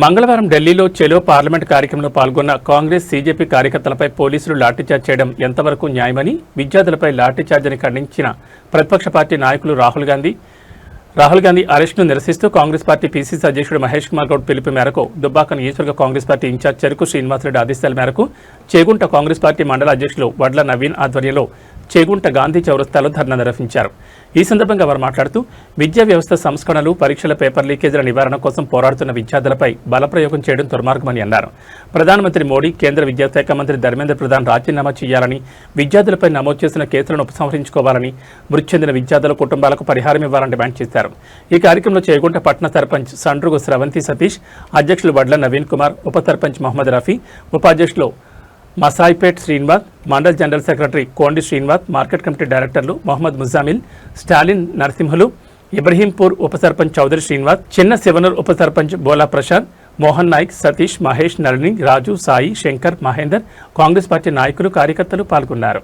మంగళవారం ఢిల్లీలో చెలో పార్లమెంట్ కార్యక్రమంలో పాల్గొన్న కాంగ్రెస్ సీజేపీ కార్యకర్తలపై పోలీసులు లాఠీచార్జ్ చేయడం ఎంతవరకు న్యాయమని విద్యార్థులపై లాఠీచార్జ్ని ఖండించిన ప్రతిపక్ష పార్టీ నాయకులు రాహుల్ గాంధీ అరెస్టును నిరసిస్తూ కాంగ్రెస్ పార్టీ పీసీసీ అధ్యక్షుడు మహేష్ కుమార్ గౌడ్ పిలుపు మేరకు దుబ్బాక నియోజకవర్గ కాంగ్రెస్ పార్టీ ఇన్ఛార్జ్ చెరుకు శ్రీనివాసరెడ్డి ఆదేశాల మేరకు చేగుంట కాంగ్రెస్ పార్టీ మండల అధ్యక్షులు వడ్ల నవీన్ ఆధ్వర్యంలో చేగుంట గాంధీ చౌరస్తాలో ధర్నా నిర్వహించారు. ఈ సందర్భంగా వారు మాట్లాడుతూ విద్యా వ్యవస్థ సంస్కరణలు, పరీక్షల పేపర్ లీకేజీల నివారణ కోసం పోరాడుతున్న విద్యార్థులపై బలప్రయోగం చేయడం దుర్మార్గమని అన్నారు. ప్రధానమంత్రి మోడీ, కేంద్ర విద్యాశాఖ మంత్రి ధర్మేంద్ర ప్రధాన్ రాజీనామా చేయాలని, విద్యార్థులపై నమోదు చేసిన కేసులను ఉపసంహరించుకోవాలని, మృతి చెందిన విద్యార్థుల కుటుంబాలకు పరిహారం ఇవ్వాలని డిమాండ్ చేశారు. ఈ కార్యక్రమంలో చేగుంట పట్టణ సర్పంచ్ సండ్రుగు స్రవంతి సతీష్, అధ్యక్షులు వడ్ల నవీన్ కుమార్, ఉప సర్పంచ్ మహమ్మద్ రఫీ, ఉపాధ్యక్షులు Masaipet Srinivas, mandal general secretary Kondi Srinivas, market committee డైరెక్టర్లు మొహమ్మద్ ముజామిల్, స్టాలిన్ నరసింహులు, ఇబ్రహీంపూర్ ఉప సర్పంచ్ చౌదరి శ్రీనివాస్, చిన్న శివనూర్ ఉప సర్పంచ్ బోలా ప్రసాద్, మోహన్ నాయక్, సతీష్, మహేష్, నళిని, రాజు, సాయి, శంకర్, మహేందర్, కాంగ్రెస్ పార్టీ నాయకులు, కార్యకర్తలు పాల్గొన్నారు.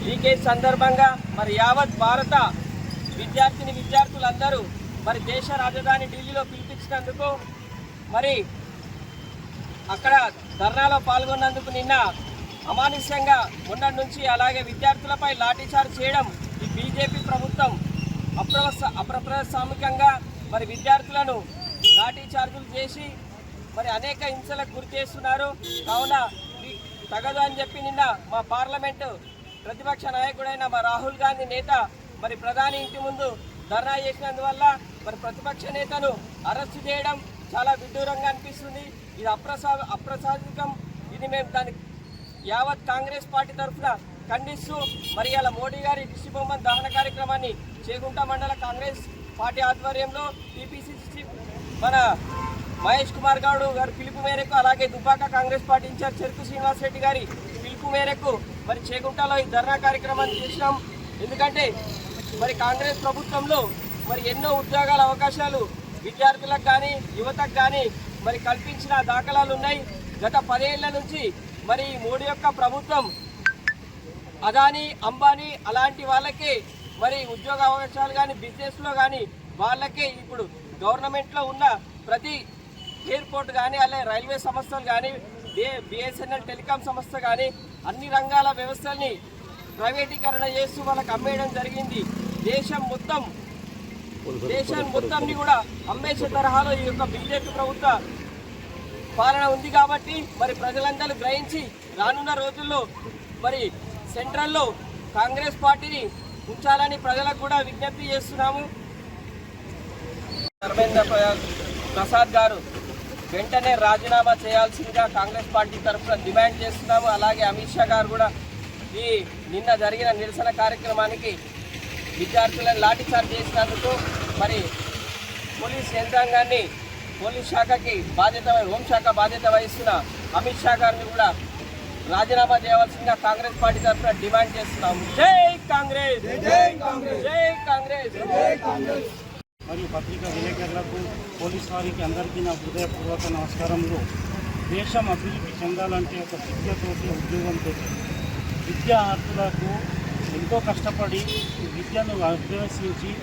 లీకేజ్ సందర్భంగా మరి యావత్ భారత విద్యార్థులందరూ మరి దేశ రాజధాని ఢిల్లీలో పిలిపించినందుకు మరి అక్కడ ధర్నాలో పాల్గొన్నందుకు నిన్న అమానుష్యంగా మొన్నటి నుంచి అలాగే విద్యార్థులపై లాఠీచార్జ్ చేయడం ఈ బీజేపీ ప్రభుత్వం అప్రజాస్వామికంగా మరి విద్యార్థులను లాఠీచార్జులు చేసి మరి అనేక హింసలకు గురి చేస్తున్నారు. కావున తగదు అని చెప్పి నిన్న మా పార్లమెంటు ప్రతిపక్ష నాయకుడైన మా రాహుల్ గాంధీ నేత మరి ప్రధాని ఇంటి ముందు ధర్నా చేసినందువల్ల మరి ప్రతిపక్ష నేతను అరెస్టు చేయడం చాలా విడ్డూరంగా అనిపిస్తుంది. ఇది అప్రసాదికం. ఇది మేము దాని యావత్ కాంగ్రెస్ పార్టీ తరఫున ఖండిస్తూ మరి ఇలా మోడీ గారి దిష్టి బొమ్మ దహన కార్యక్రమాన్ని చేగుంట మండల కాంగ్రెస్ పార్టీ ఆధ్వర్యంలో టీపీసీసీ మన మహేష్ కుమార్ గౌడ్ గారి పిలుపు మేరకు, అలాగే దుబ్బాక కాంగ్రెస్ పార్టీ ఇన్ఛార్జ్ చెరుకు శ్రీనివాసరెడ్డి గారి పిలుపు మేరకు మరి చేగుంటలో ఈ ధర్నా కార్యక్రమాన్ని చేసినాం. ఎందుకంటే మరి కాంగ్రెస్ ప్రభుత్వంలో మరి ఎన్నో ఉద్యోగాల అవకాశాలు విద్యార్థులకు కానీ యువతకు కానీ మరి కల్పించిన దాఖలాలు ఉన్నాయి. గత 10 ఏళ్ల నుంచి మరి మోడీ యొక్క ప్రభుత్వం అదానీ, అంబానీ అలాంటి వాళ్ళకే మరి ఉద్యోగ అవకాశాలు కానీ బిజినెస్లో కానీ వాళ్ళకే ఇప్పుడు గవర్నమెంట్లో ఉన్న ప్రతి ఎయిర్పోర్ట్ కానీ అలాగే రైల్వే సంస్థలు కానీ బిఎస్ఎన్ఎల్ టెలికాం సంస్థ కానీ అన్ని రంగాల వ్యవస్థల్ని ప్రైవేటీకరణ చేస్తూ వాళ్ళకి అమ్మేయడం జరిగింది. దేశం మొత్తంని కూడా అమ్మేసే తరహాలో ఈ యొక్క బీజేపీ ప్రభుత్వ పాలన ఉంది. కాబట్టి మరి ప్రజలందరూ గ్రహించి రానున్న రోజుల్లో మరి సెంట్రల్లో కాంగ్రెస్ పార్టీని ఉంచాలని ప్రజలకు కూడా విజ్ఞప్తి చేస్తున్నాము. ధర్మేంద్ర ప్రసాద్ గారు వెంటనే రాజీనామా చేయాల్సిందిగా కాంగ్రెస్ పార్టీ తరఫున డిమాండ్ చేస్తున్నాము. అలాగే అమిత్ షా గారు కూడా ఈ నిన్న జరిగిన నిరసన కార్యక్రమానికి విద్యార్థులను లాఠీచార్జ్ చేసినందుకు మరి పోలీస్ యంత్రాంగాన్ని పోలీస్ శాఖకి హోంశాఖ బాధ్యత వహిస్తున్న అమిత్ షా గారిని కూడా రాజీనామా చేయవలసిందిగా కాంగ్రెస్ పార్టీ తరఫున డిమాండ్ చేస్తున్నాము. జై కాంగ్రెస్, జై కాంగ్రెస్, జై కాంగ్రెస్, జై కాంగ్రెస్. మరియు పత్రికా విలేకరులకు, పోలీస్ వారికి అందరికీ నా హృదయపూర్వక నమస్కారములు. దేశం అభివృద్ధి చెందాలంటే ఒక విద్యతోటి, ఉద్యోగంతో, విద్యార్థులకు ఎంతో కష్టపడి విద్యను అభ్యసించి